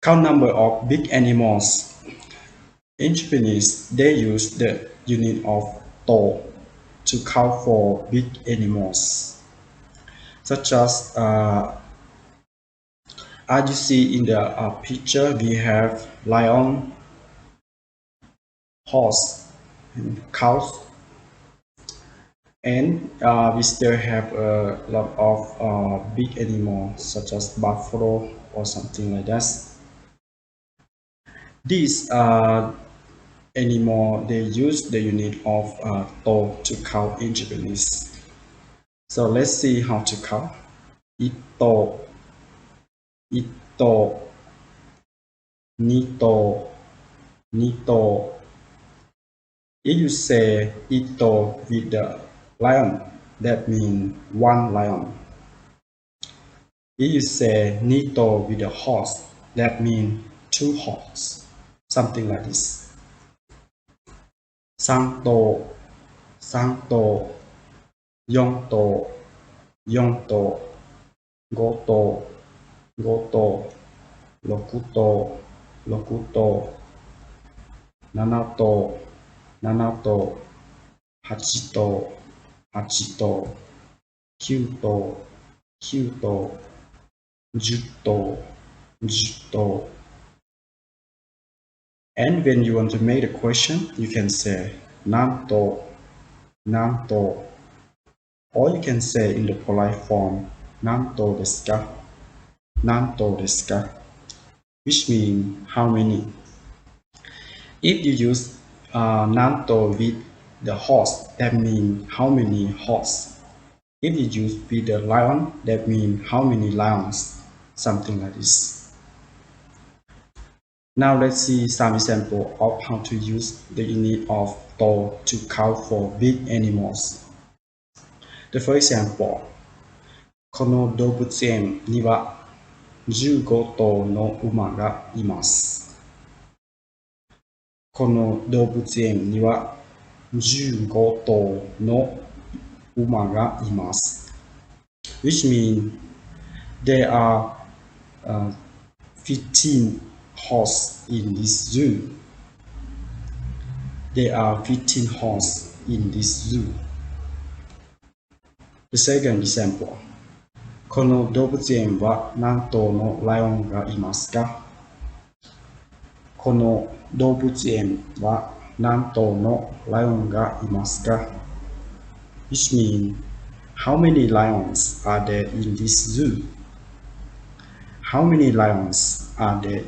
Count number of big animals. In Japanese, they use the unit of to to count for big animals, such as you see in the picture, we have lion, horse, and cows, and we still have a lot of big animals such as buffalo or something like that. These animal they use the unit of to count in Japanese. So let's see how to count. Ito, ito, nito, nito. If you say ito with the lion, that means one lion. If you say nito with the horse, that means two horses. Something like this. Santo, santo, yonto, yonto, goto, goto, lokuto, lokuto, nanato, nanato, hachito, hachito, kyuto, kyuto, jutto, jutto. And when you want to make a question, you can say nanto, nanto, or you can say in the polite form nanto desu ka, nanto desu ka, which means how many. If you use nanto with the horse, that means how many horse. If you use with the lion, that means how many lions, something like this. Now let's see some example of how to use the unit of to count for big animals. The first example, この動物園には15頭の馬がいます。この動物園には15頭の馬がいます。Which means there are 15 horses in this zoo. There are 15 horses in this zoo. The second example. この動物園は何頭のライオンがいますか？この動物園は何頭のライオンがいますか？ Which means, how many lions are there in this zoo? How many lions are there